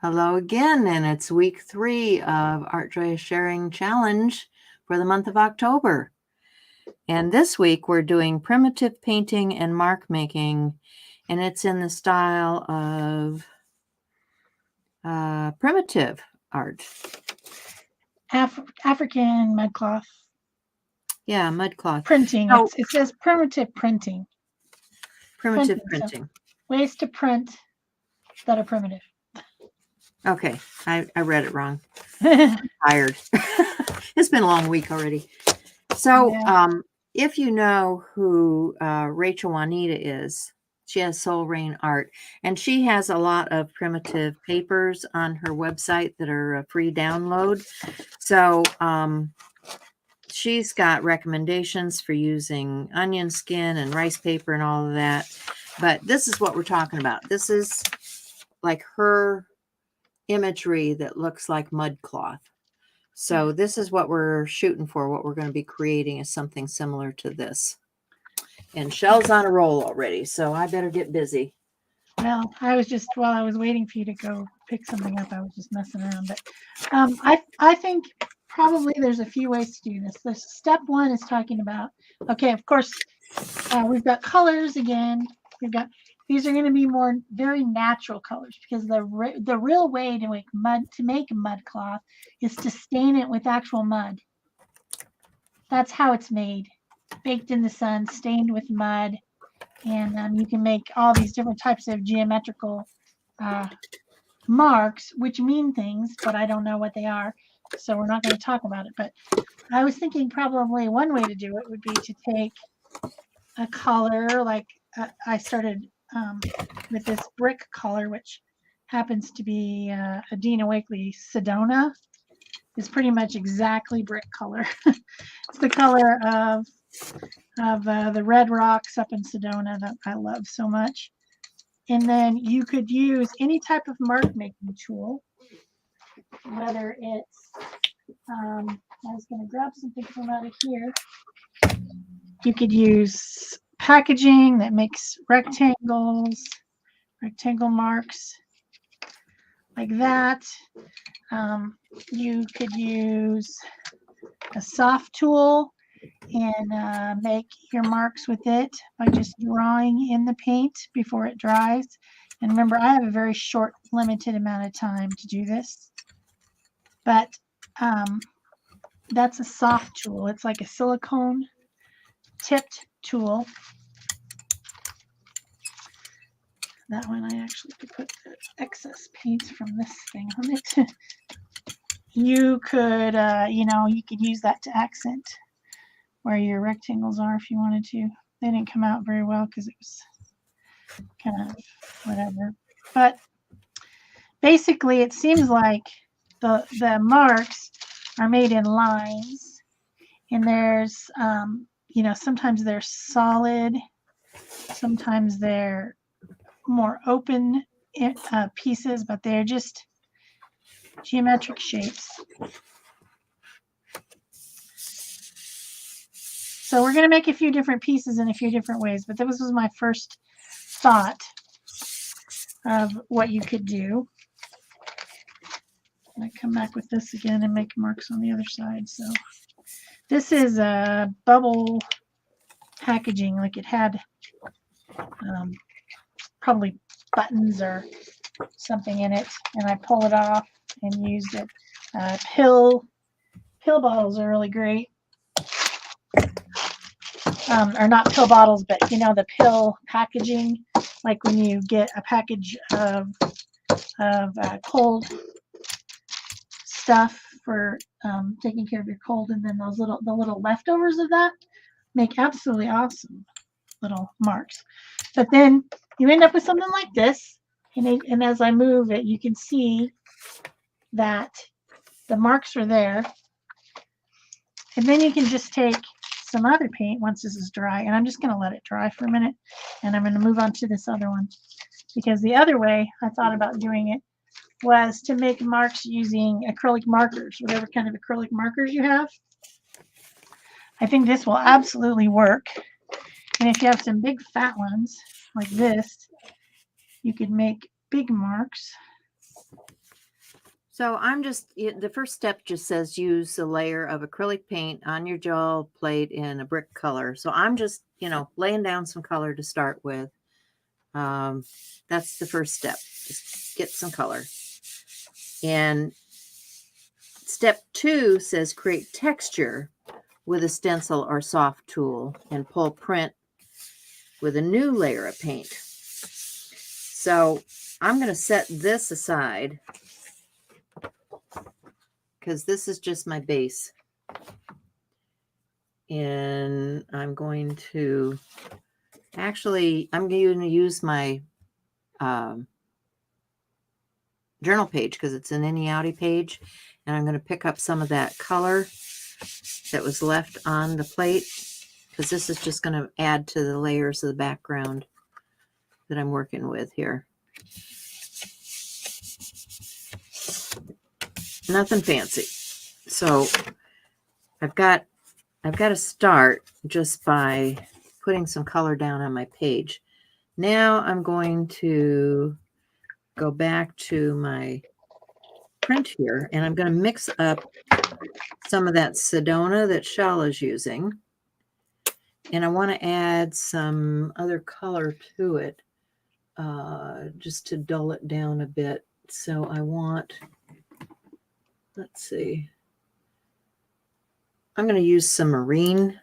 Hello again, and it's week 3 of Art Joy Sharing Challenge for the month of October. And this week we're doing primitive painting and mark making, and it's in the style of primitive art. African mud cloth. Yeah, mud cloth. Printing. So, it says primitive printing. Primitive printing. So ways to print that are primitive. Okay, I read it wrong. I'm tired. It's been a long week already. So, Yeah. if you know who Rachel Juanita is, she has Soul Rain Art, and she has a lot of primitive papers on her website that are a free download. So, she's got recommendations for using onion skin and rice paper and all of that. But this is what we're talking about. This is like her imagery that looks like mud cloth. So this is what we're shooting for. What we're going to be creating is something similar to this. And Shell's on a roll already, so I better get busy. Well, while I was waiting for you to go pick something up, I was just messing around. But I think probably there's a few ways to do this. Step 1 is talking about, okay, of course, we've got colors again. These are going to be very natural colors, because the real way to make mud cloth is to stain it with actual mud. That's how it's made, baked in the sun, stained with mud, and you can make all these different types of geometrical marks, which mean things, but I don't know what they are, so we're not going to talk about it. But I was thinking probably one way to do it would be to take a color, like I started with this brick color, which happens to be a Dina Wakley Sedona. It's pretty much exactly brick color. It's the color of the red rocks up in Sedona that I love so much. And then you could use any type of mark making tool, whether it's, I was going to grab something from out of here. You could use packaging that makes rectangle marks like that. You could use a soft tool and make your marks with it by just drawing in the paint before it dries. And remember, I have a very short, limited amount of time to do this, but that's a soft tool. It's like a silicone tipped tool. That one I actually could put the excess paint from this thing on it. You could, you could use that to accent where your rectangles are if you wanted to. They didn't come out very well because it was kind of whatever. But basically, it seems like the marks are made in lines, and there's, sometimes they're solid, sometimes they're more open pieces, but they're just geometric shapes. So we're going to make a few different pieces in a few different ways, but this was my first thought of what you could do. I'm going to come back with this again and make marks on the other side. So this is a bubble packaging, like it had probably buttons or something in it, and I pull it off and used it. Pill bottles are really great. Or not pill bottles, but the pill packaging, like when you get a package of cold stuff for taking care of your cold, and then the little leftovers of that make absolutely awesome little marks. But then you end up with something like this, and as I move it, you can see that the marks are there. And then you can just take some other paint once this is dry, and I'm just going to let it dry for a minute, and I'm going to move on to this other one, because the other way I thought about doing it was to make marks using acrylic markers, whatever kind of acrylic markers you have. I think this will absolutely work. And if you have some big fat ones like this, you could make big marks So the first step just says use a layer of acrylic paint on your gel plate in a brick color. So I'm just, laying down some color to start with. That's the first step. Just get some color. And step 2 says create texture with a stencil or soft tool and pull print with a new layer of paint. So I'm going to set this aside because this is just my base. And I'm going to use my journal page because it's an innie outie page. And I'm going to pick up some of that color that was left on the plate because this is just going to add to the layers of the background that I'm working with here. Nothing fancy. So I've got to start just by putting some color down on my page. Now I'm going to go back to my print here, and I'm going to mix up some of that Sedona that Shell is using. And I want to add some other color to it just to dull it down a bit. So I want, let's see, I'm going to use some marine.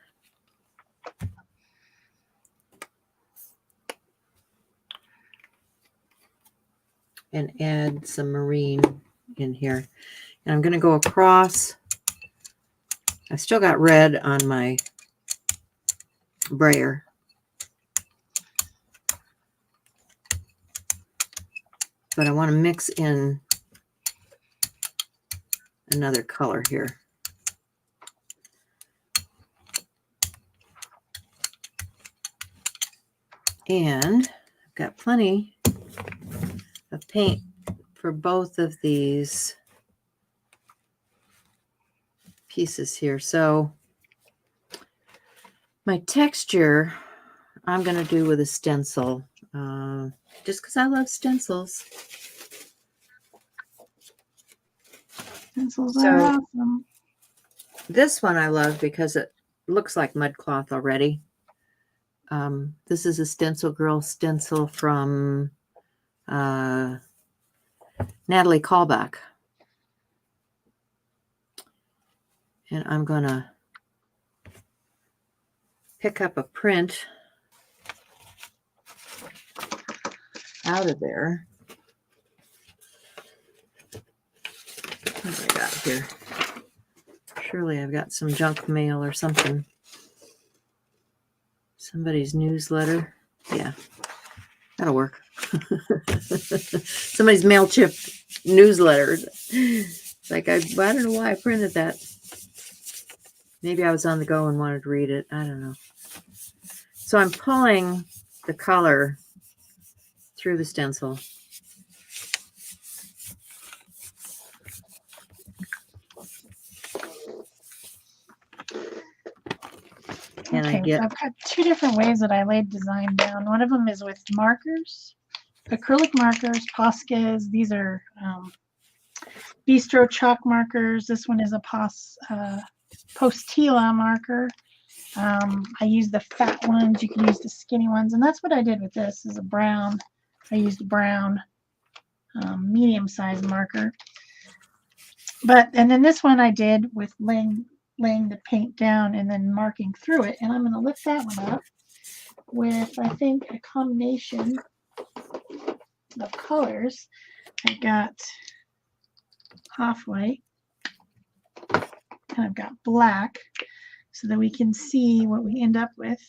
And add some marine in here. And I'm going to go across. I still got red on my brayer. But I want to mix in another color here. And I've got plenty of paint for both of these pieces here. So my texture I'm going to do with a stencil, just because I love stencils. Stencils are awesome. This one I love because it looks like mud cloth already. This is a Stencil Girl stencil from Natalie Callback. And I'm going to pick up a print out of there. What have I got here? Surely I've got some junk mail or something. Somebody's newsletter. Yeah, that'll work. Somebody's MailChimp newsletter. Like, I don't know why I printed that. Maybe I was on the go and wanted to read it. I don't know. So I'm pulling the color through the stencil. And okay, so I've got two different ways that I laid design down. One of them is with markers, acrylic markers, Poscas. These are Bistro chalk markers. This one is a Postila marker. I use the fat ones. You can use the skinny ones. And that's what I did with this, is a brown. I used a brown medium-sized marker. And then this one I did with laying the paint down and then marking through it. And I'm going to lift that one up with, I think, a combination of colors. I got off-white and I've got black so that we can see what we end up with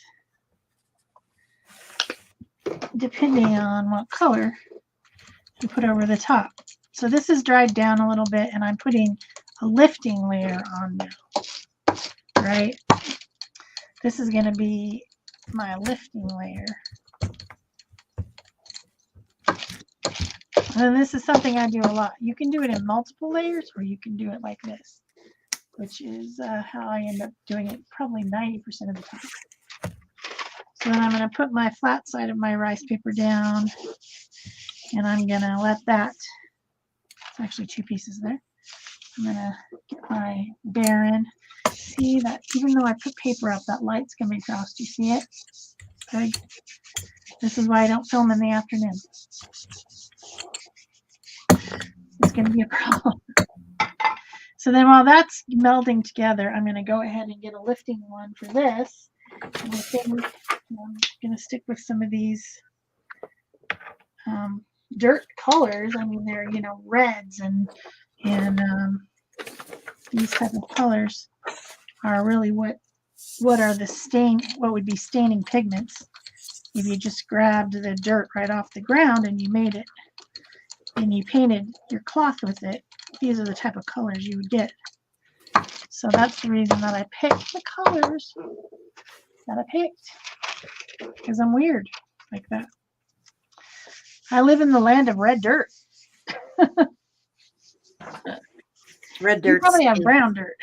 depending on what color you put over the top. So this is dried down a little bit and I'm putting a lifting layer on now, right? This is going to be my lifting layer. And this is something I do a lot. You can do it in multiple layers or you can do it like this, which is how I end up doing it probably 90% of the time. So then I'm going to put my flat side of my rice paper down and I'm going to let that, actually 2 pieces there. I'm gonna get my Baron. See that even though I put paper up, that light's coming across. Do you see it? Good. This is why I don't film in the afternoon. It's gonna be a problem. So then while that's melding together, I'm gonna go ahead and get a lifting one for this. And I think I'm gonna stick with some of these dirt colors. I mean, they're, you know, reds and these type of colors are really what are the what would be staining pigments if you just grabbed the dirt right off the ground and you made it and you painted your cloth with it. These are the type of colors you would get. So that's the reason that I picked the colors that I picked, because I'm weird like that. I live in the land of red dirt. Red You dirt. probably have brown dirt.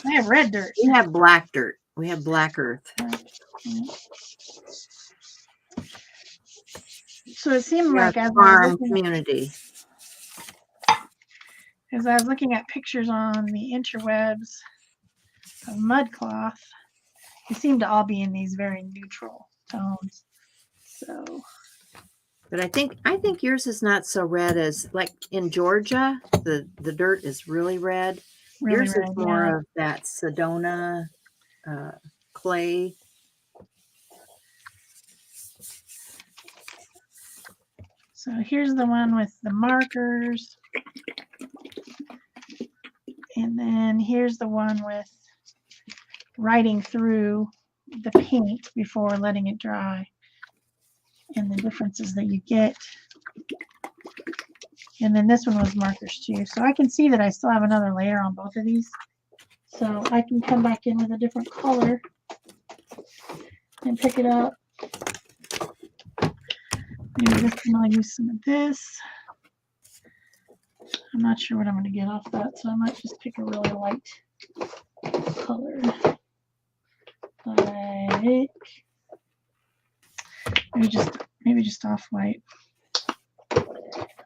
I have red dirt. We have black dirt. We have black earth. So it seemed We're like a as farm community. I was looking at pictures on the interwebs of mud cloth, they seem to all be in these very neutral tones. So, but I think yours is not so red as, like in Georgia, the dirt is really red. really Yours red, is more yeah. of that Sedona clay. So here's the one with the markers. And then here's the one with writing through the paint before letting it dry, and the differences that you get. And then this one was markers too. So I can see that I still have another layer on both of these. So I can come back in with a different color and pick it up. Maybe this one, I'll use some of this. I'm not sure what I'm going to get off that, so I might just pick a really light color. Like maybe just off-white.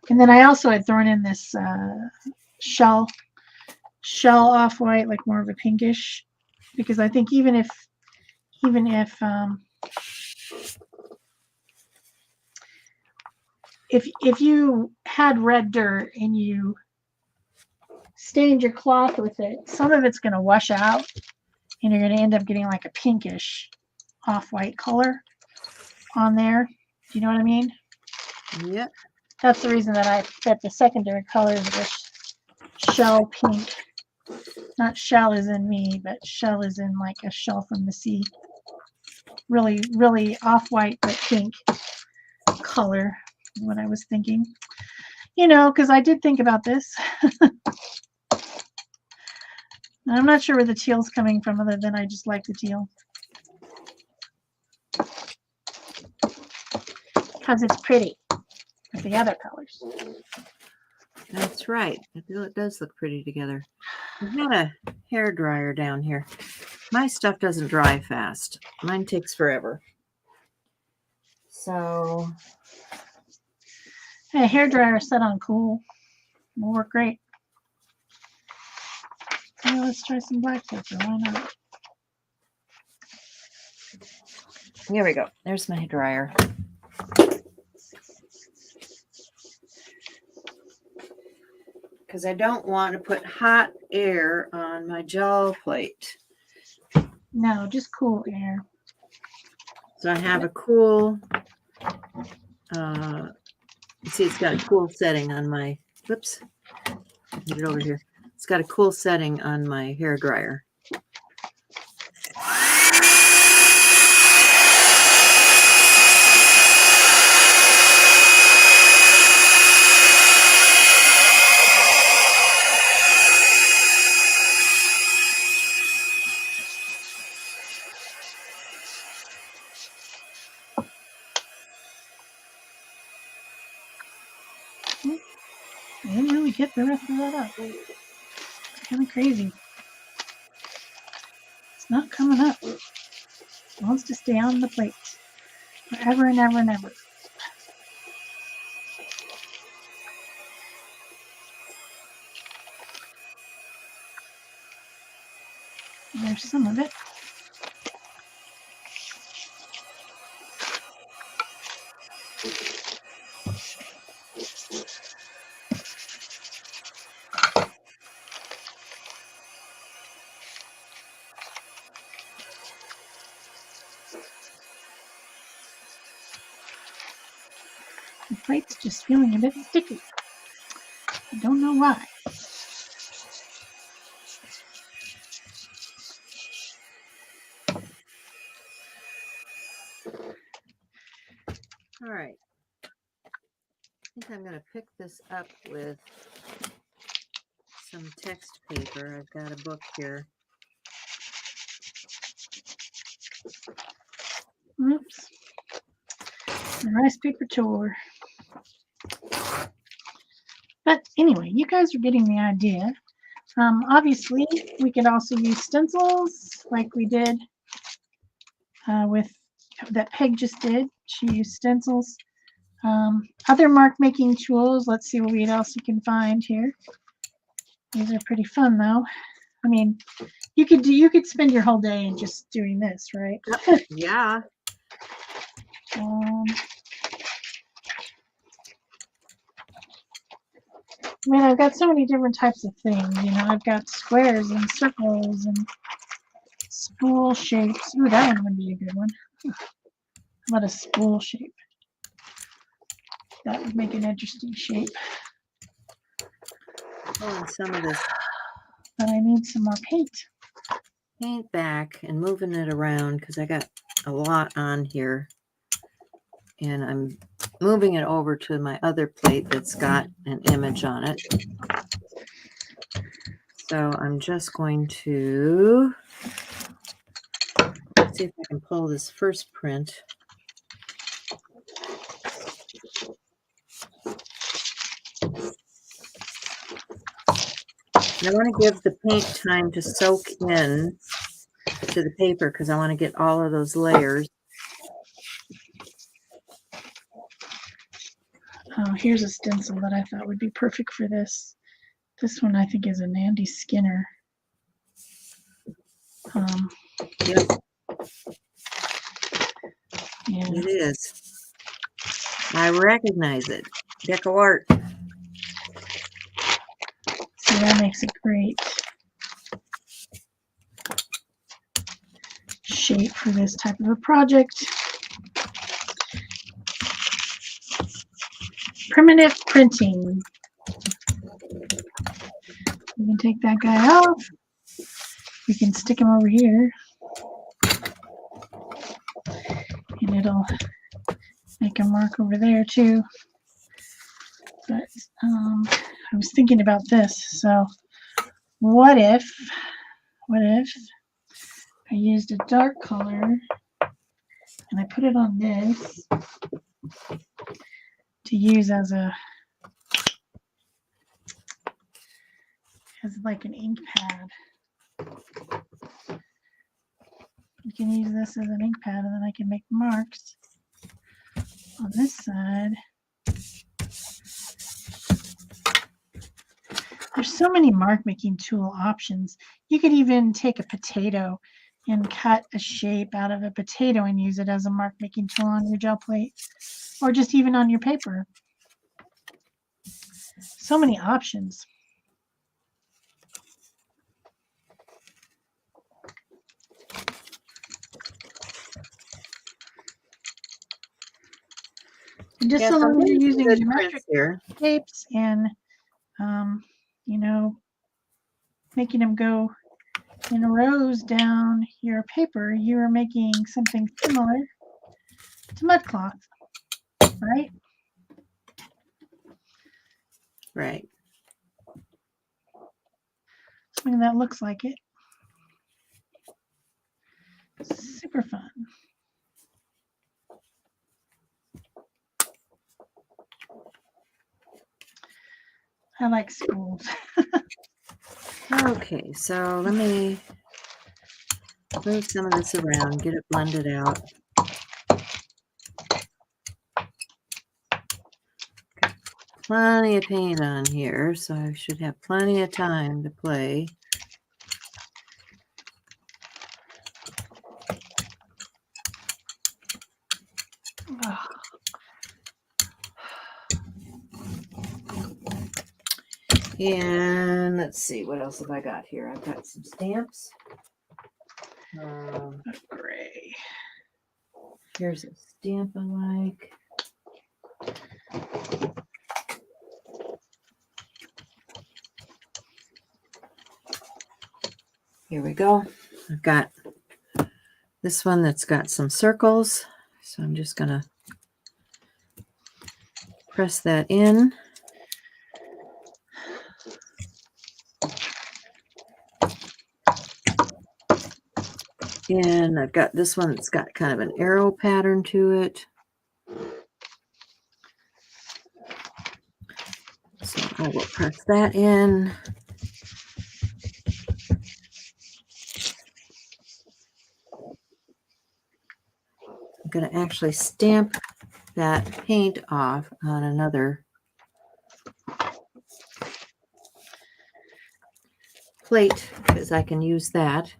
And then I also had thrown in this shell off-white, like more of a pinkish, because I think even if you had red dirt and you stained your cloth with it, some of it's going to wash out and you're going to end up getting like a pinkish off-white color on there. Do you know what I mean? Yep. That's the reason that I set the secondary colors with shell pink. Not shell as in me, but shell as in like a shell from the sea. Really, really off-white but pink color is what I was thinking. You know, because I did think about this. I'm not sure where the teal's coming from, other than I just like the teal. Because it's pretty with the other colors. That's right. I feel it does look pretty together. I've got a hair dryer down here. My stuff doesn't dry fast. Mine takes forever. So A hair dryer set on cool will work great. Yeah, let's try some black pepper. Why not? here we go. There's my dryer. Because I don't want to put hot air on my gel plate. No, just cool air. So I have a cool, see, it's got a cool setting on my, whoops, get it over here. It's got a cool setting on my hair dryer. I didn't really get the rest of that up. It's kind of crazy. It's not coming up. It wants to stay on the plate forever and ever and ever. There's some of it. The plate's just feeling a bit sticky. I don't know why. All right. I think I'm going to pick this up with some text paper. I've got a book here. Oops. The rice paper tour. But anyway, you guys are getting the idea. Obviously, we could also use stencils like we did with that Peg just did. She used stencils. Other mark making tools. Let's see what else we can find here. These are pretty fun though. I mean, you could spend your whole day just doing this, right? Yeah. I mean, I've got so many different types of things. You know, I've got squares and circles and spool shapes. Ooh, that one would be a good one. How about a spool shape? That would make an interesting shape. Oh, and some of this But I need some more paint. Paint back and moving it around because I got a lot on here. And I'm moving it over to my other plate that's got an image on it. So I'm just going to see if I can pull this first print. And I want to give the paint time to soak in to the paper because I want to get all of those layers. Oh, here's a stencil that I thought would be perfect for this. This one I think is an Andy Skinner. Yep. Yeah. It is. I recognize it. Deco art. So that makes a great shape for this type of a project. Primitive printing. We can take that guy off. We can stick him over here. And it'll make a mark over there too. But I was thinking about this. So what if I used a dark color and I put it on this to use as like an ink pad. You can use this as an ink pad and then I can make marks on this side. There's so many mark making tool options. You could even take a potato and cut a shape out of a potato and use it as a mark making tool on your gel plate or just even on your paper. So many options. And just so long as you're using geometric shapes and, you know, making them go in rows down your paper, you are making something similar to mud cloth, right? Right. Something that looks like it. Super fun. I like schools. Okay, so let me move some of this around, get it blended out. Got plenty of paint on here, so I should have plenty of time to play. And let's see, what else have I got here? I've got some stamps. Gray. Here's a stamp I like. Here we go. I've got this one that's got some circles. So I'm just going to press that in. And I've got this one that's got kind of an arrow pattern to it. So I will press that in. I'm going to actually stamp that paint off on another plate because I can use that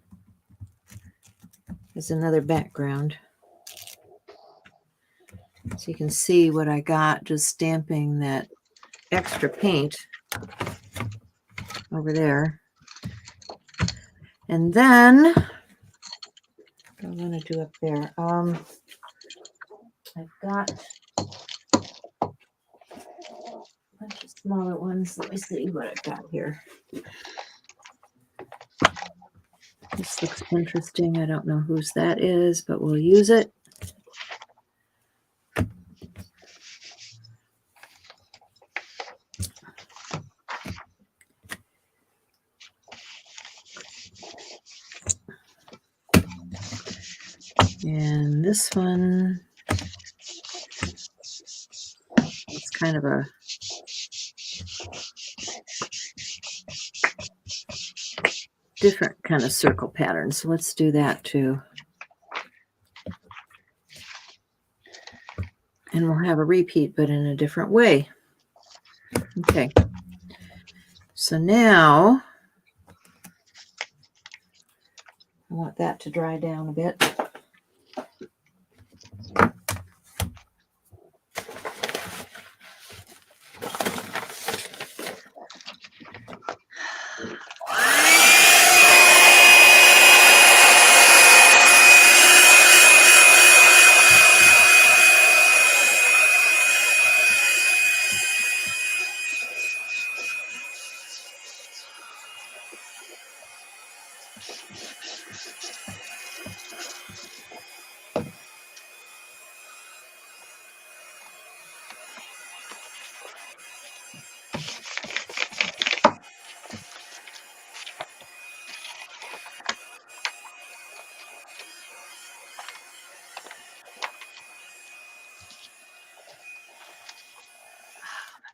as another background. So you can see what I got just stamping that extra paint over there. And then what I'm going to do up there. I've got a bunch of smaller ones. Let me see what I've got here. This looks interesting. I don't know whose that is, but we'll use it. And this one is kind of a different kind of circle pattern. So let's do that too. And we'll have a repeat, but in a different way. Okay. So now I want that to dry down a bit.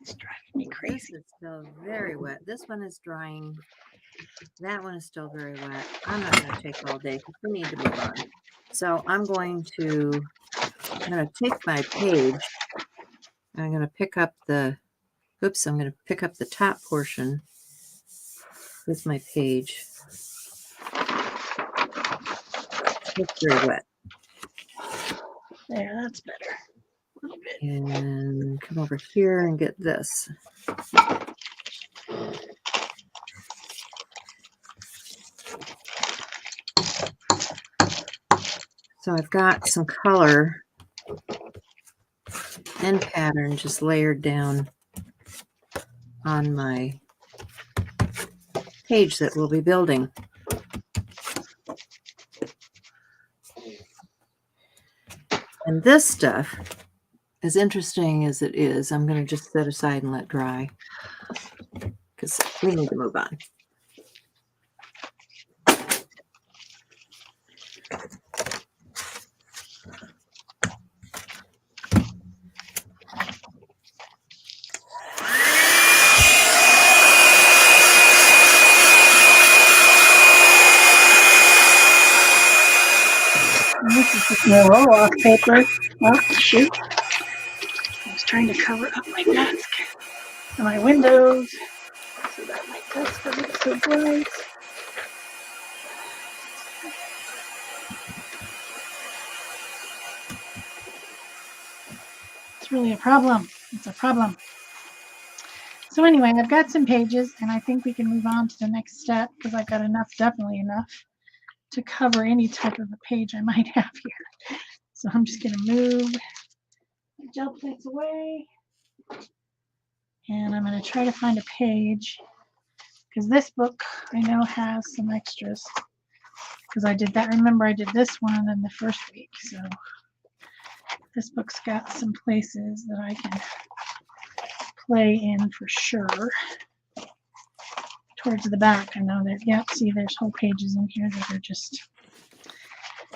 It's driving me crazy. This is still very wet. This one is drying. That one is still very wet. I'm not going to take all day because we need to move on. So I'm going to take my page. I'm going to pick up the, oops, I'm going to pick up the top portion with my page. It's very wet. There, that's better. A little bit. And come over here and get this. So I've got some color and pattern just layered down on my page that we'll be building. And this stuff, as interesting as it is, I'm going to just set aside and let dry because we need to move on. This is just my roll-off paper. Oh, shoot. I was trying to cover up my desk and my windows so that my desk doesn't get so bright. It's really a problem. It's a problem. So anyway, I've got some pages, and I think we can move on to the next step because I've got enough, definitely enough, to cover any type of a page I might have here. So I'm just going to move the gel plates away, and I'm going to try to find a page because this book I know has some extras because I did that. Remember, I did this one in the first week, so this book's got some places that I can play in for sure. Towards the back, I know that, yep, see there's whole pages in here that are just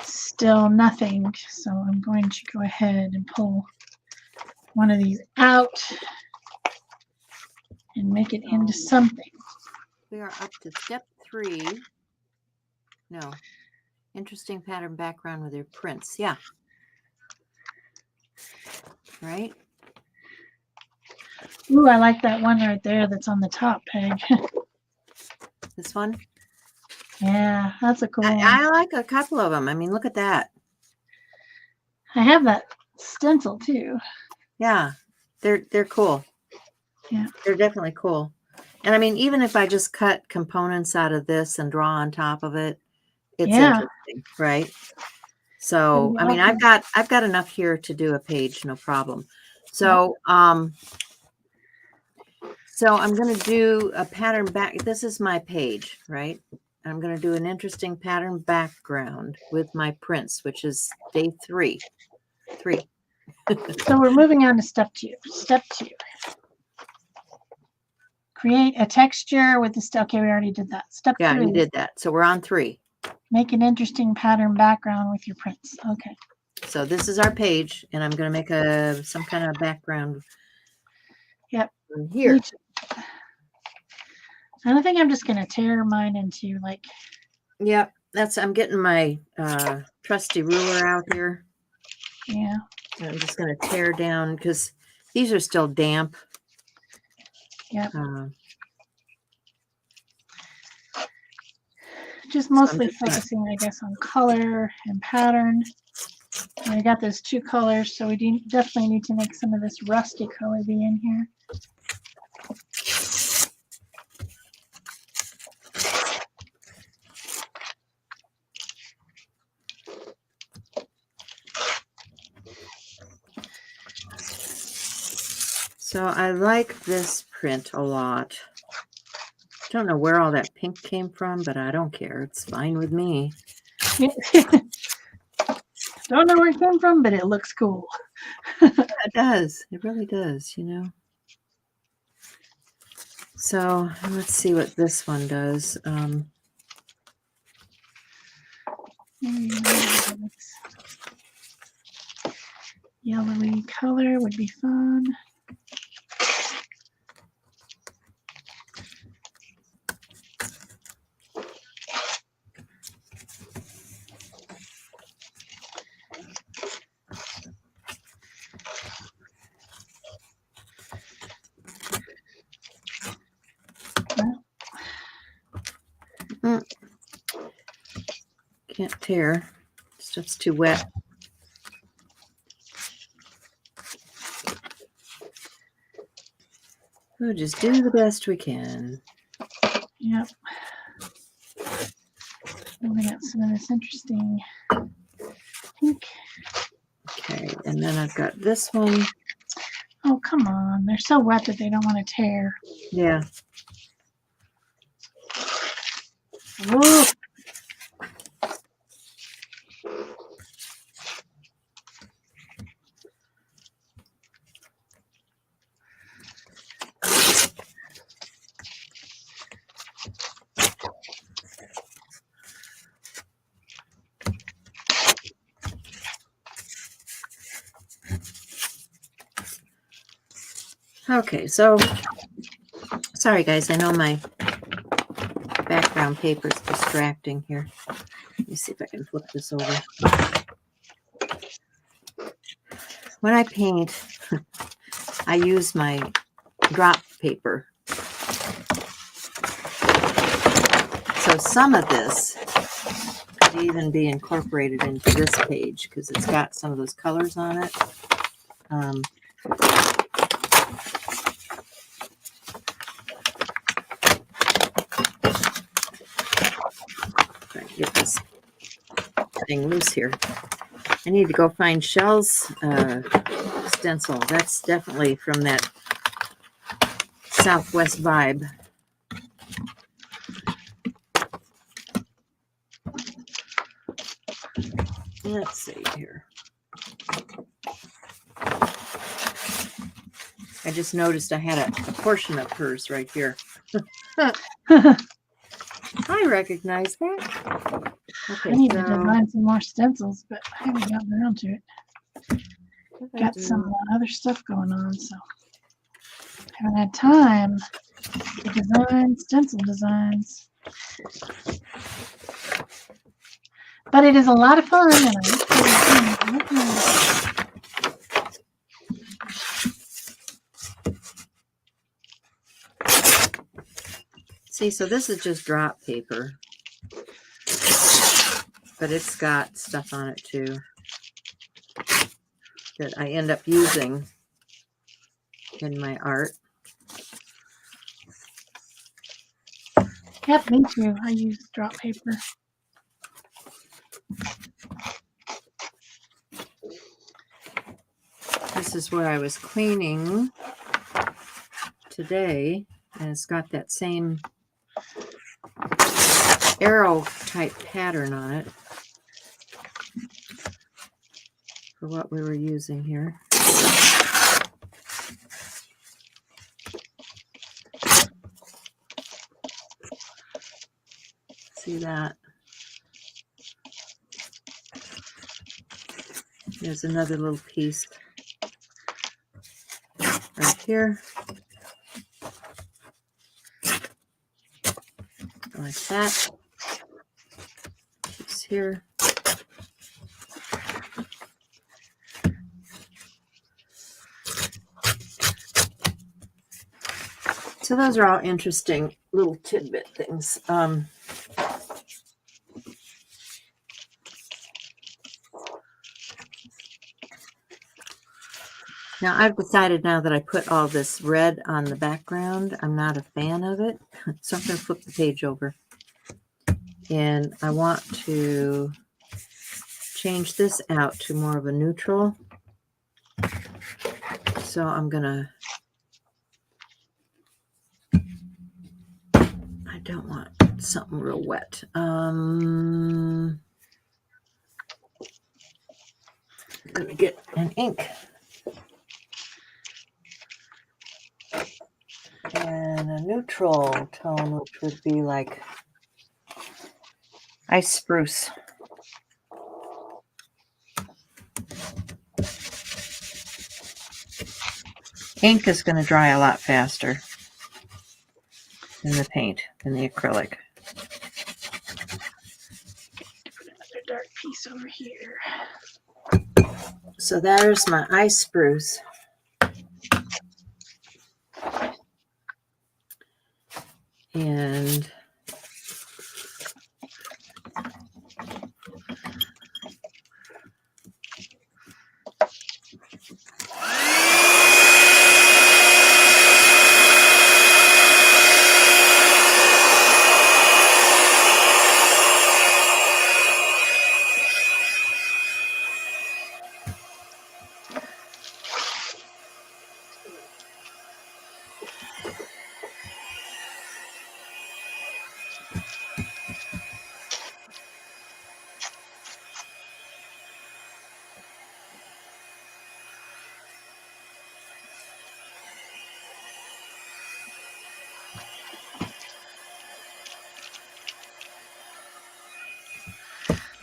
still nothing. So I'm going to go ahead and pull one of these out and make it into something. We are up to step 3. No. Interesting pattern background with your prints. Yeah. Right? Ooh, I like that one right there that's on the top, Peg. This one? Yeah, that's a cool one. I like a couple of them. I mean, look at that. I have that stencil too. Yeah. They're cool. Yeah. They're definitely cool. And I mean, even if I just cut components out of this and draw on top of it, it's interesting, right? So, I mean, awesome. I've got enough here to do a page, no problem. So, so I'm going to do a pattern back. This is my page, right? I'm going to do an interesting pattern background with my prints, which is day 3. So we're moving on to step 2. Step 2. Create a texture with the stuff. Okay, we already did that. Step 3. Yeah, you did that. So we're on 3. Make an interesting pattern background with your prints. Okay. So this is our page, and I'm going to make some kind of background. Yep. Here. And I think I'm just going to tear mine into like. Yep. I'm getting my trusty ruler out here. Yeah. And I'm just going to tear down because these are still damp. Yep. Just mostly focusing, I guess, on color and pattern. And I got those 2 colors, so we definitely need to make some of this rusty color be in here. So I like this print a lot. Don't know where all that pink came from, but I don't care. It's fine with me. Don't know where it came from, but it looks cool. It does. It really does, you know. So let's see what this one does. Yellowy color would be fun. Can't tear. Stuff's too wet. We'll just do the best we can. Yep. And we got some of this interesting pink. Okay, and then I've got this one. Oh, come on. They're so wet that they don't want to tear. Yeah. Whoa. Okay, so sorry guys, I know my background paper is distracting here. Let me see if I can flip this over. When I paint, I use my drop paper. So some of this could even be incorporated into this page because it's got some of those colors on it. everything loose here. I need to go find Shell's stencil. That's definitely from that Southwest vibe. Let's see here. I just noticed I had a portion of hers right here. I recognize that. Okay, I need to so design some more stencils, but I haven't gotten around to it. Got some other stuff going on, so haven't had time to design stencil designs. But it is a lot of fun, and I look forward to it. See, so this is just drop paper, but it's got stuff on it too that I end up using in my art. Yep, me too. I use drop paper. This is what I was cleaning today, and it's got that same arrow type pattern on it for what we were using here. See that? There's another little piece right here. Like that. Piece here. So those are all interesting little tidbit things. Now I've decided now that I put all this red on the background, I'm not a fan of it. So I'm going to flip the page over. And I want to change this out to more of a neutral. So I'm going to, I don't want something real wet. I'm going to get an ink. And a neutral tone, which would be like ice spruce. Ink is going to dry a lot faster than the paint, than the acrylic. Put another dark piece over here. So there's my ice spruce. And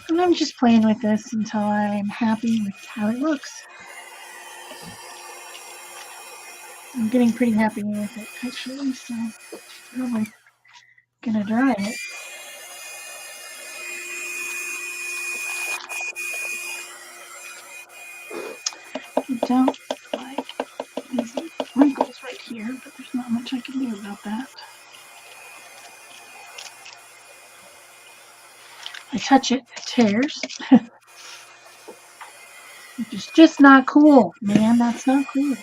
And I'm just playing with this until I'm happy with how it looks. I'm getting pretty happy with it, actually, so I'm probably gonna dry it. I don't like these wrinkles right here, but there's not much I can do about that. I touch it, it tears. Which is just not cool, man. That's not cool.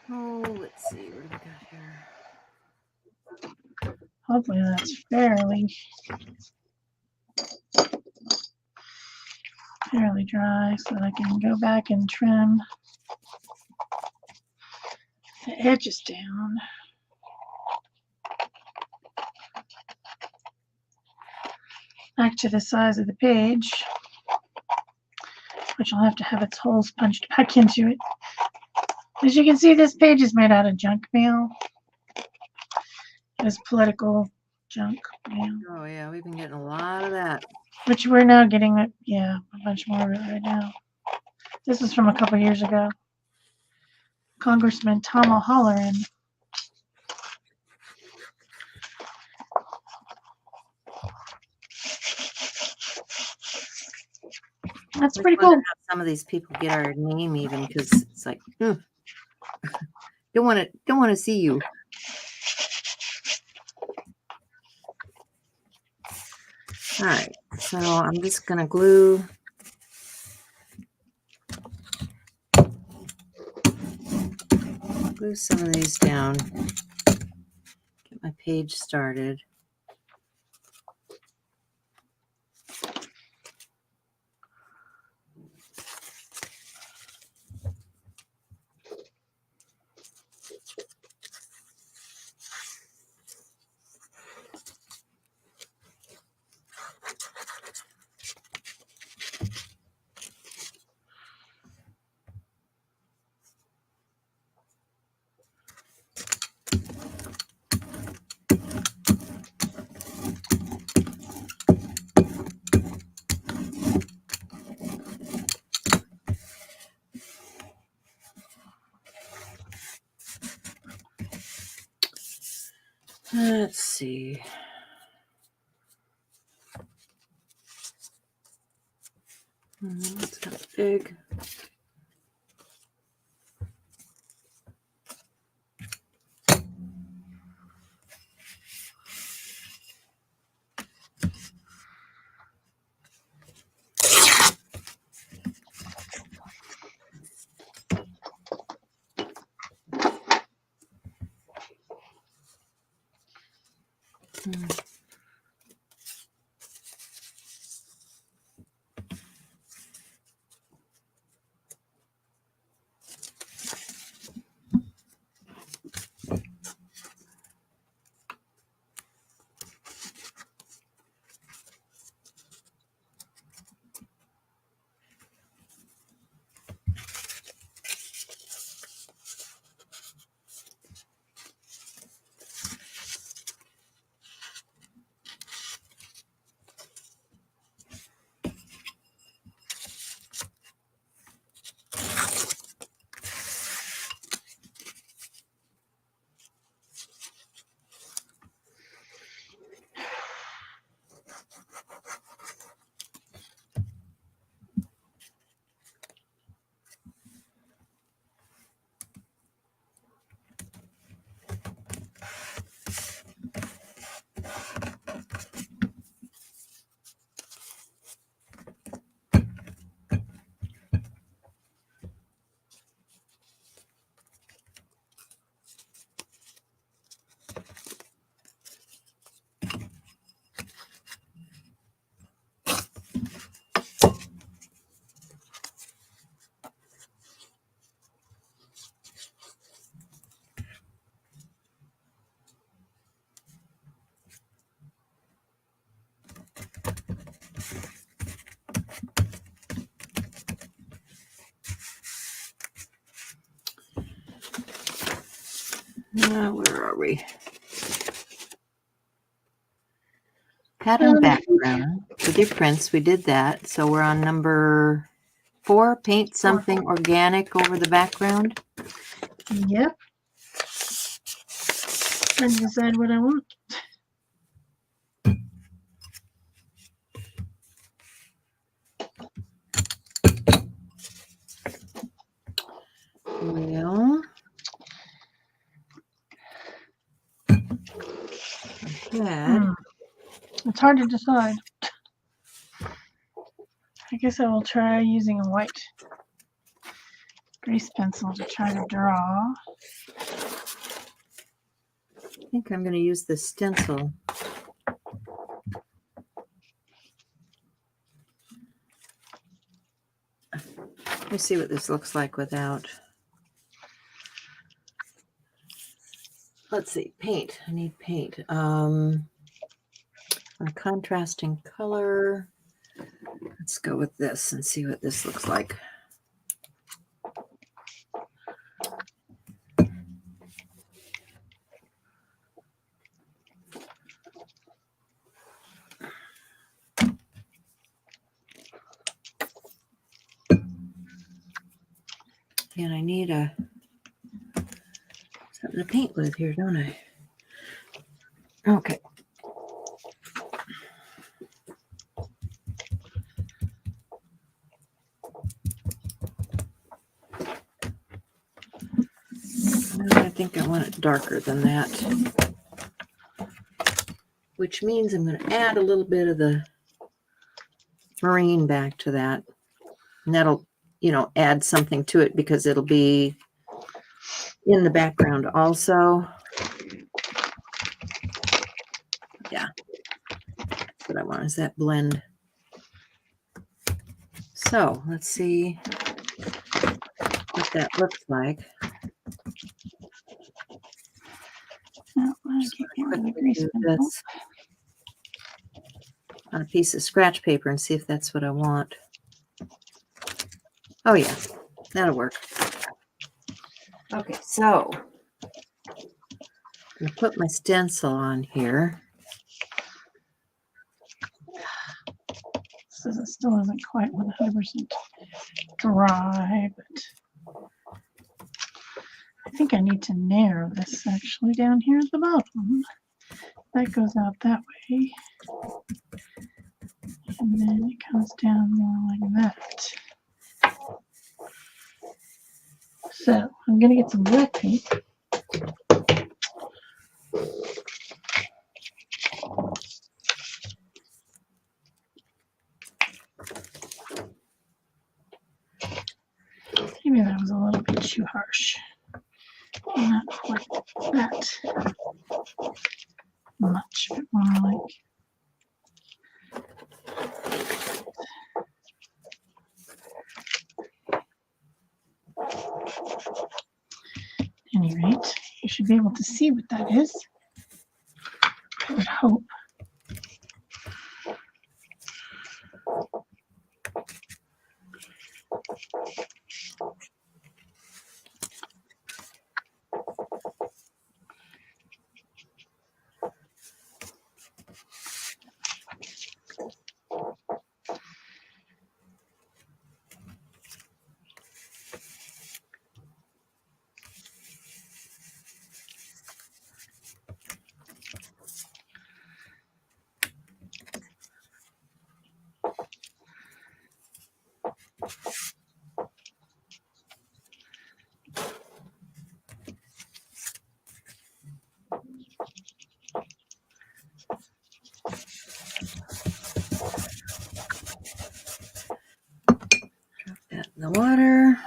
Oh, let's see. What do we got here? Hopefully that's fairly dry so that I can go back and trim the edges down. Back to the size of the page, which will have to have its holes punched back into it. As you can see, this page is made out of junk mail. It's political junk mail. Oh yeah, we've been getting a lot of that. Which we're now getting, a bunch more of it right now. This is from a couple years ago. Congressman Tom O'Halloran. That's pretty cool. How some of these people get our name even, because it's like, don't want to see you. All right, so I'm just gonna glue some of these down. Get my page started. Let's see. It's kind of big. Where are we? Pattern background with your prints. We did that. So we're on number 4. Paint something organic over the background. Yep. Trying to decide what I want. Well, it's hard to decide. I guess I will try using a white. grease pencil to try to draw. I think I'm going to use the stencil. Let me see what this looks like without. Let's see, paint. I need paint. A contrasting color. Let's go with this and see what this looks like. And I need something to paint with here, don't I? Okay. I think I want it darker than that, which means I'm going to add a little bit of the marine back to that, and that'll, you know, add something to it because it'll be in the background also. Yeah, that's what I want, is that blend. So let's see what that looks like. No, I can't get rid of the grease Do pencil. this on a piece of scratch paper and see if that's what I want. Oh yeah, that'll work. Okay, so I'm going to put my stencil on here. Says it still isn't quite 100% dry, but I think I need to narrow this actually down here at the bottom. That goes out that way. And then it comes down more like that. So I'm going to get some black paint. Maybe that was a little bit too harsh. Not quite that much, but more like. At any rate, you should be able to see what that is. I would hope. Drop that in the water.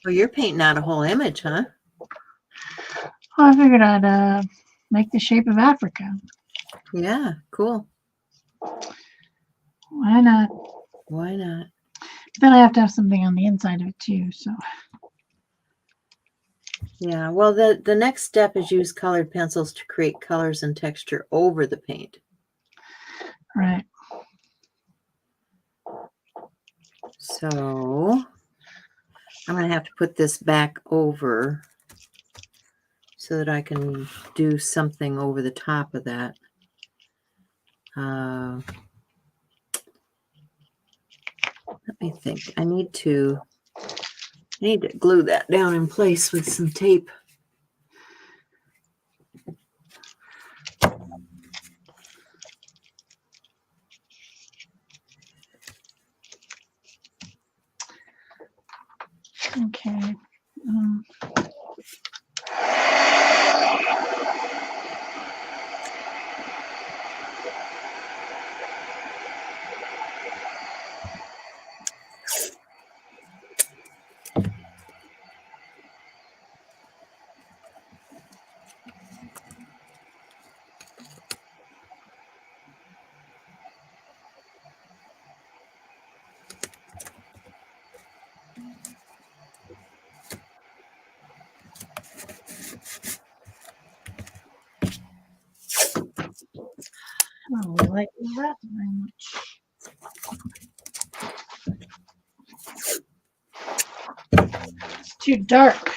Well, you're painting out a whole image, huh? Well, I figured I'd make the shape of Africa. Yeah, cool. Why not? Why not? Then I have to have something on the inside of it too. So Yeah, well, the next step is use colored pencils to create colors and texture over the paint. Right. So I'm going to have to put this back over so that I can do something over the top of that. Let me think. I need to glue that down in place with some tape. Okay. I don't really like that very much. It's too dark.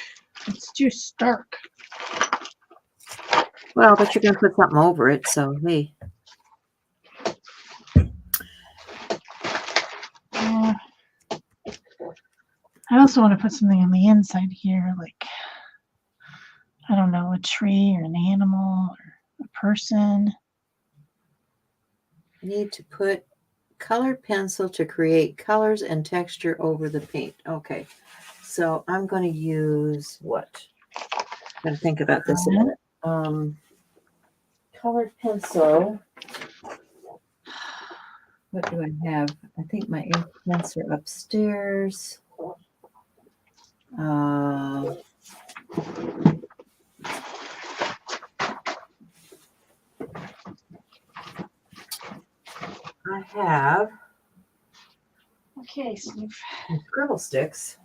It's too stark. Well, but you're going to put something over it, so hey. I also want to put something on the inside here, like, I don't know, a tree or an animal or a person. I need to put colored pencil to create colors and texture over the paint. Okay, so I'm going to use what? I'm going to think about this a minute. Colored pencil. What do I have? I think my ink pens are upstairs. I have Okay, Steve. scribble sticks.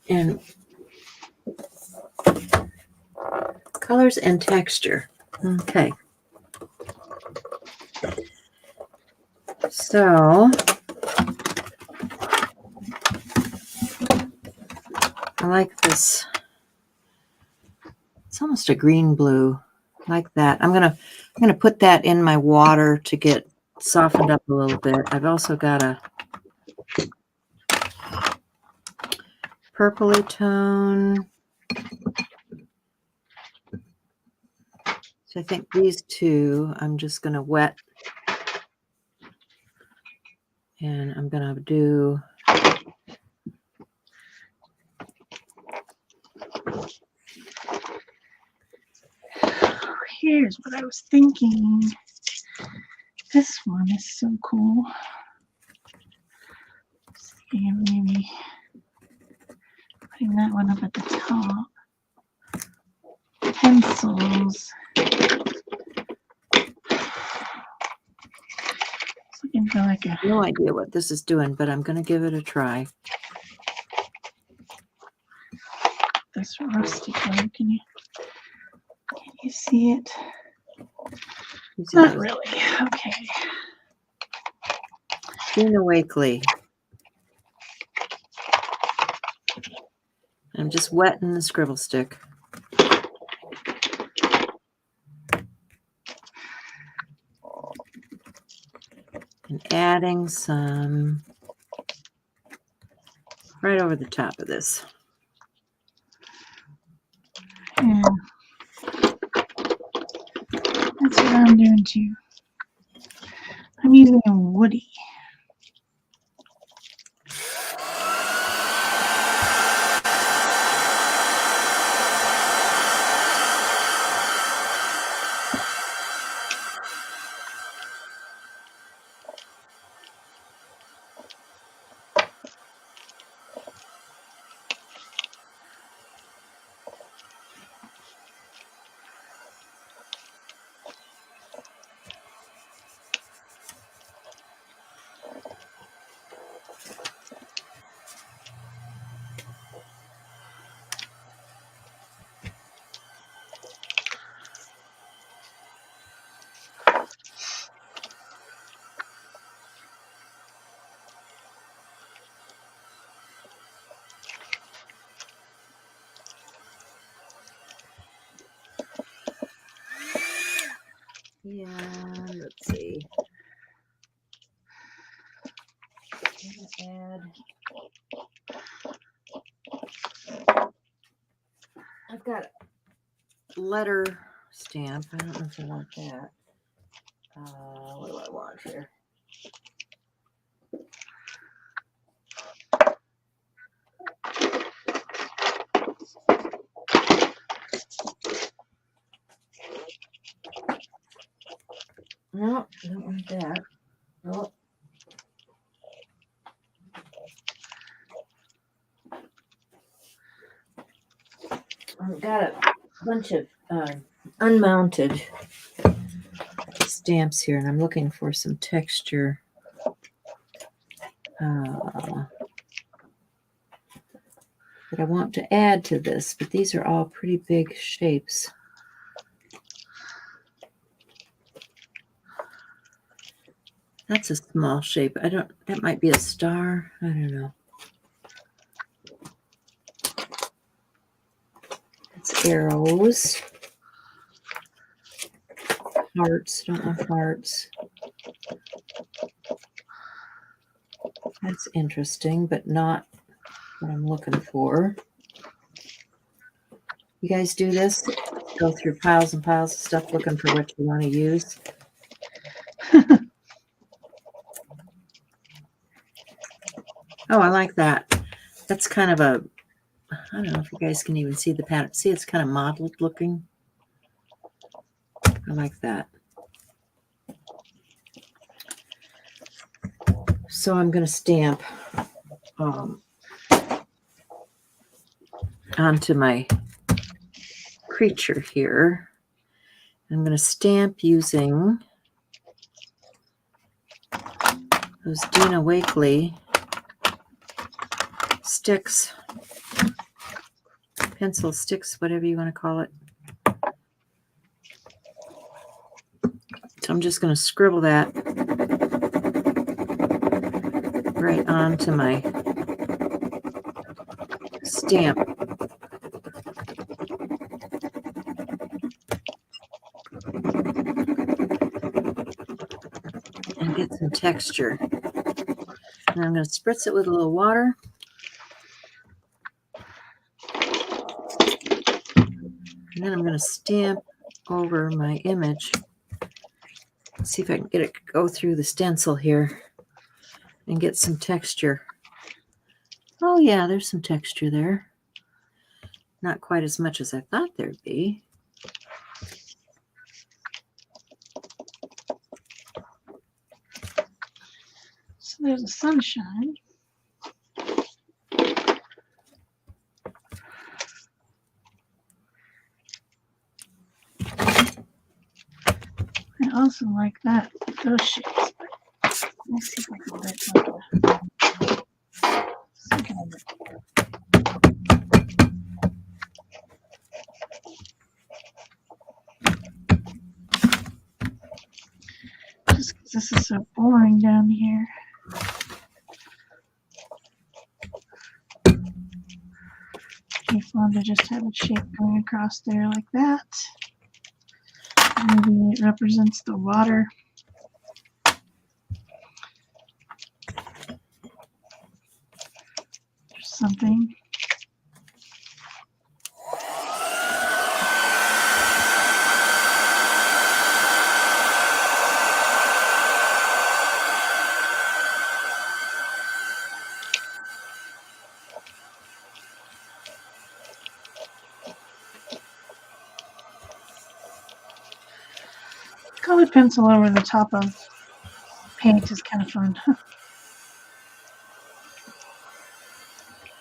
And colors and texture. Okay. So I like this. It's almost a green blue, like that. I'm gonna put that in my water to get softened up a little bit. I've also got a purpley tone. So I think these two I'm just gonna wet, and I'm gonna do Here's what I was thinking. This one is so cool. See, maybe putting that one up at the top. Pencils. It's looking for like a. no idea what this is doing, but I'm gonna give it a try. This rusty color. Can you see it? Not really. Okay. Gina Wakely. I'm just wetting the scribble stick. And adding some right over the top of this. Yeah. That's what I'm doing too. I'm using a woody. Yeah, let's see. Add. I've got a letter stamp. I don't know if I want that. What do I want here? No, I don't want that. Oh. I've got a bunch of unmounted stamps here, and I'm looking for some texture. That I want to add to this, but these are all pretty big shapes. That's a small shape. That might be a star. I don't know. It's arrows. Hearts. Don't want hearts. That's interesting, but not what I'm looking for. You guys do this? Go through piles and piles of stuff looking for what you want to use. Oh, I like that. That's kind of a, I don't know if you guys can even see the pattern. See, it's kind of mottled looking. I like that. So I'm going to stamp onto my creature here. I'm going to stamp using those Dina Wakley sticks, pencil sticks, whatever you want to call it. So I'm just going to scribble that right onto my stamp. And get some texture. And I'm going to spritz it with a little water. And then I'm going to stamp over my image. See if I can get it to go through the stencil here and get some texture. Oh yeah, there's some texture there. Not quite as much as I thought there'd be. So there's a sunshine. I also like that, those shapes. But let's see if I can get something of it. Just because this is so boring down here. It'd be fun to just have a shape going across there like that. Maybe it represents the water. Or something. Colored pencil over the top of paint is kind of fun.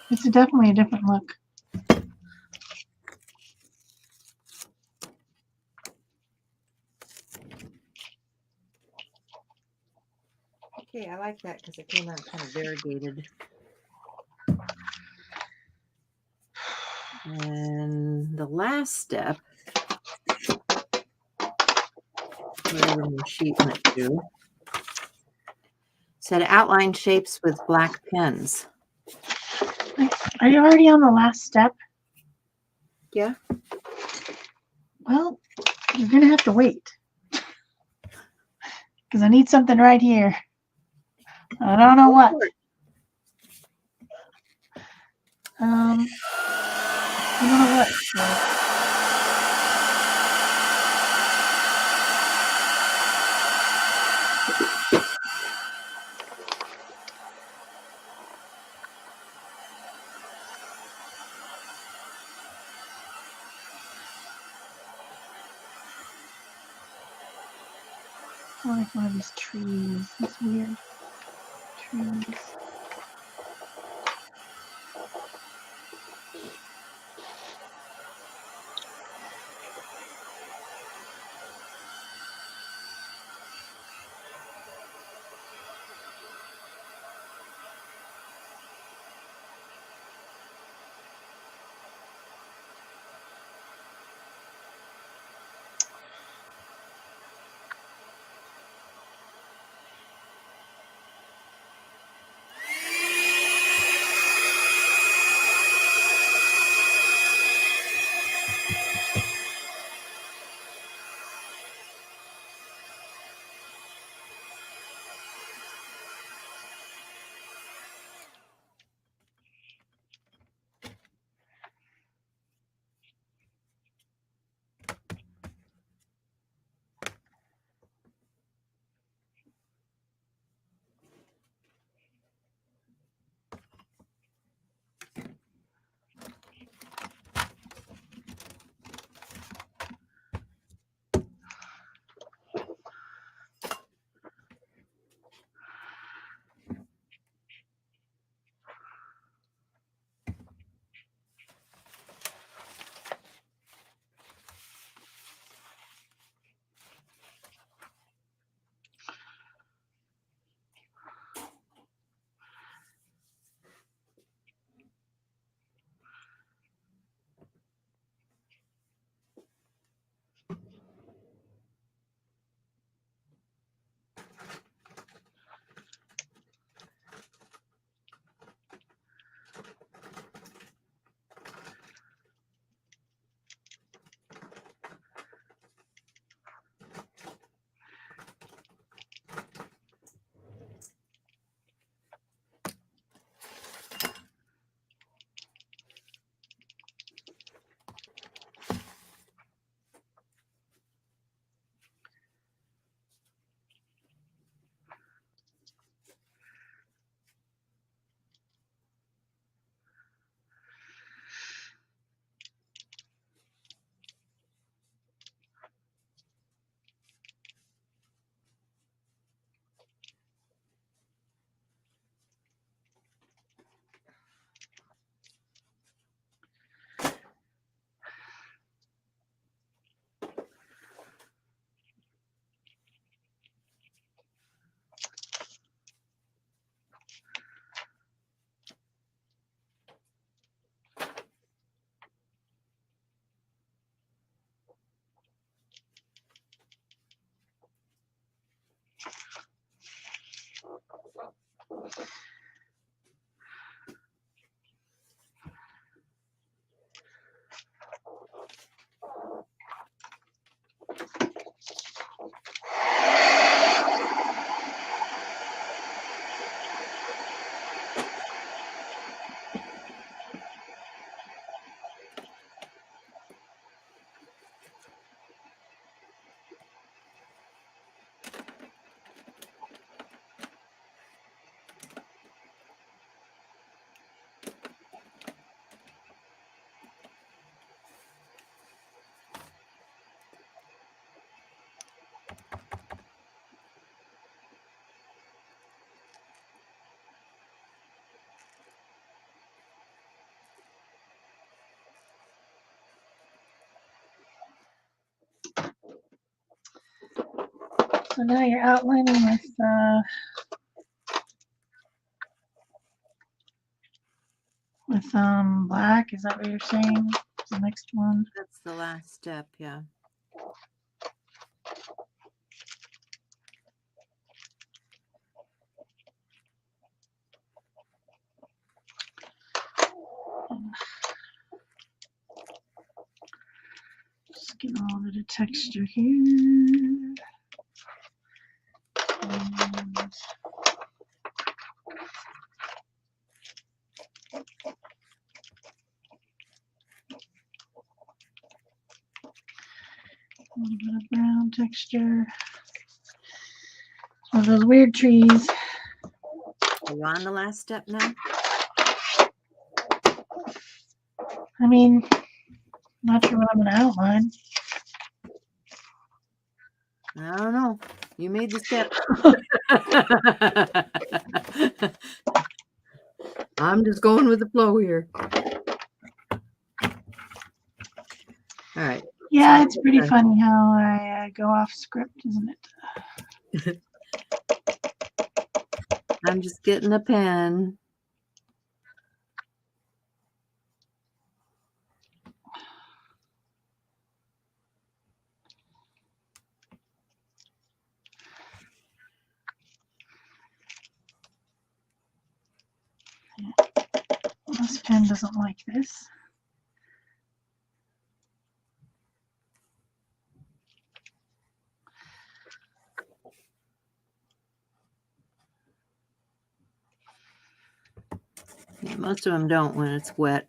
It's definitely a different look. Okay, I like that because it came out kind of variegated. And the last step, whatever my sheet went to, said outline shapes with black pens. Are you already on the last step? Yeah. Well, you're going to have to wait. because I need something right here. I don't know what. I don't know what. I like one of these trees. It's weird. Trees. So now you're outlining with black. Is that what you're saying? The next one. That's the last step, yeah. Just get a little bit of texture here. texture. One of those weird trees. Are you on the last step now? I mean, not sure what I'm going to outline. I don't know. You made the step. I'm just going with the flow here. All right. Yeah, So it's pretty funny how I go off script, isn't it? I'm just getting a pen. This pen doesn't like this. Yeah, most of them don't when it's wet.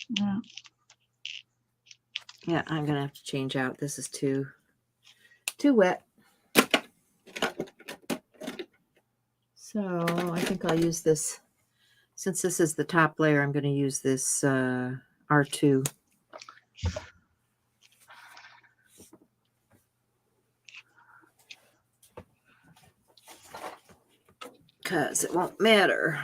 Yeah. Yeah, I'm gonna have to change out. This is too wet. So I think I'll use this. Since this is the top layer, I'm going to use this R2. Because it won't matter.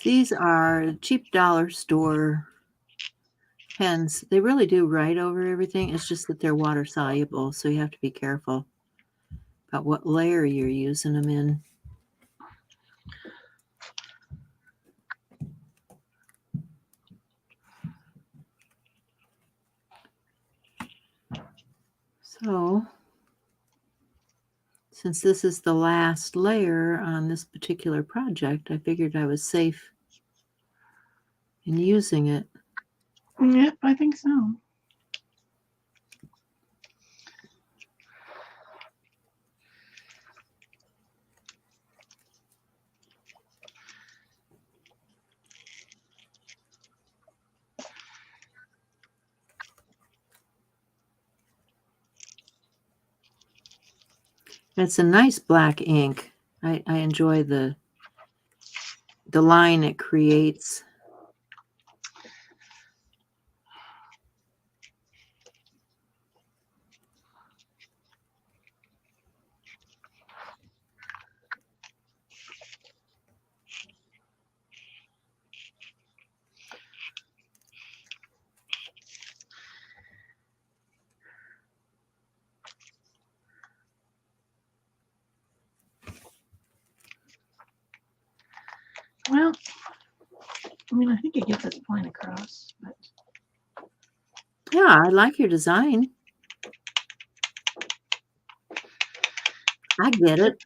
These are cheap dollar store pens. They really do write over everything. It's just that they're water soluble, so you have to be careful about what layer you're using them in. So, since this is the last layer on this particular project, I figured I was safe in using it. Yep, I think so. It's a nice black ink. I enjoy the line it creates. Well, I mean, I think it gets its point across, but Yeah, I like your design. I get it.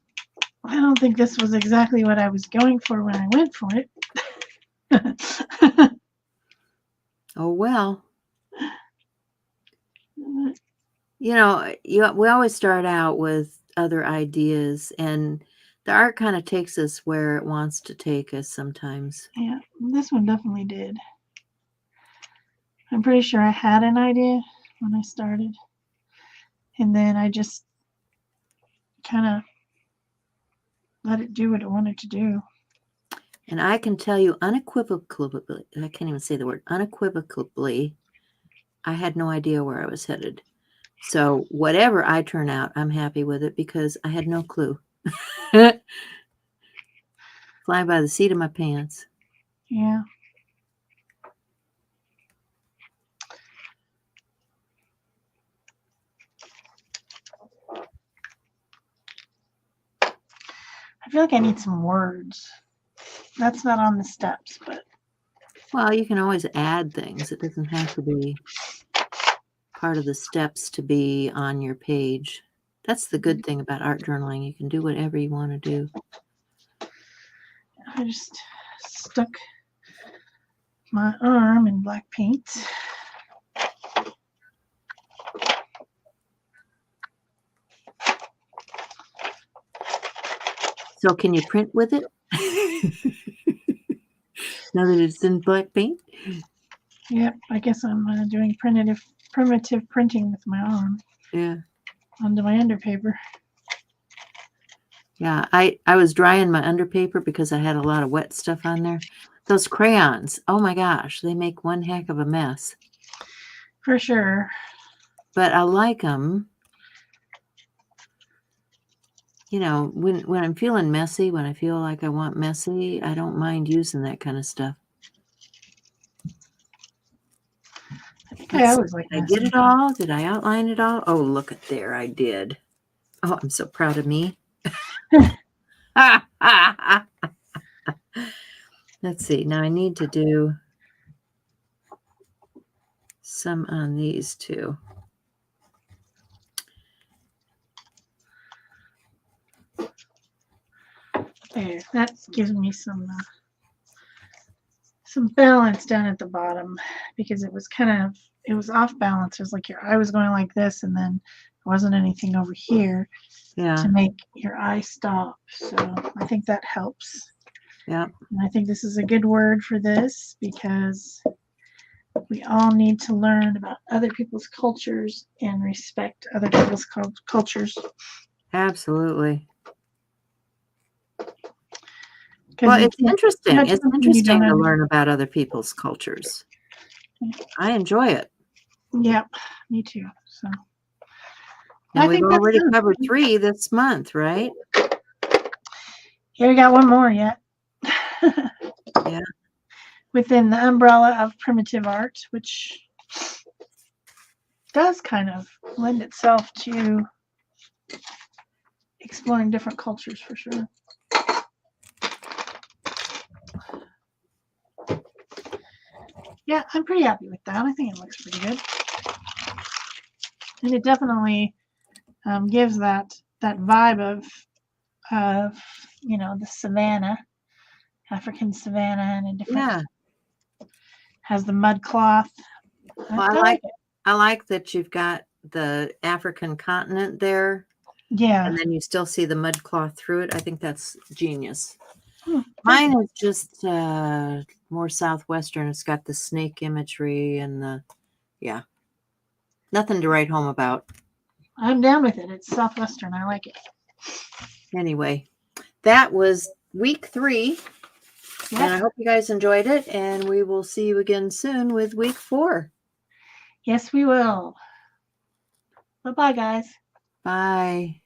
I don't think this was exactly what I was going for when I went for it. Oh, well. You know, we always start out with other ideas, and the art kind of takes us where it wants to take us sometimes. Yeah, this one definitely did. I'm pretty sure I had an idea when I started, and then I just kind of let it do what it wanted to do. And I can tell you unequivocally, I can't even say the word, unequivocally, I had no idea where I was headed. So whatever I turn out, I'm happy with it because I had no clue. Fly by the seat of my pants. Yeah. I feel like I need some words. That's not on the steps, but Well, you can always add things. It doesn't have to be part of the steps to be on your page. That's the good thing about art journaling. You can do whatever you want to do. I just stuck my arm in black paint. So can you print with it? Now that it's in black paint? Yep, I guess I'm doing primitive printing with my arm. Yeah. Onto my underpaper. Yeah, I was drying my underpaper because I had a lot of wet stuff on there. Those crayons, oh my gosh, they make one heck of a mess. For sure. But I like them. You know, when I'm feeling messy, when I feel like I want messy, I don't mind using that kind of stuff. I think I always like Did I get it all? Did I outline it all? Oh, look at there, I did. Oh, I'm so proud of me. Let's see. Now I need to do some on these too. There, that gives me some balance down at the bottom, because it was off balance. It was like your eye was going like this, and then there wasn't anything over here to make your eye stop. So I think that helps. Yeah. And I think this is a good word for this, because we all need to learn about other people's cultures and respect other people's cultures. Absolutely. Well, it's interesting. It's interesting to learn about other people's cultures. I enjoy it. Yep, me too. So, and we've already covered 3 this month, right? Yeah, we got one more yet. Yeah. Within the umbrella of primitive art, which does kind of lend itself to exploring different cultures, for sure. Yeah, I'm pretty happy with that. I think it looks pretty good. And it definitely gives that vibe of you know, the savannah, African savannah, and a different, has the mud cloth. Well, I like that you've got the African continent there. Yeah. And then you still see the mud cloth through it. I think that's genius. Mine is just more southwestern. It's got the snake imagery and the, nothing to write home about. I'm down with it. It's southwestern. I like it. Anyway, that was week 3. Yep. And I hope you guys enjoyed it. And we will see you again soon with week 4. Yes, we will. Bye-bye, guys. Bye.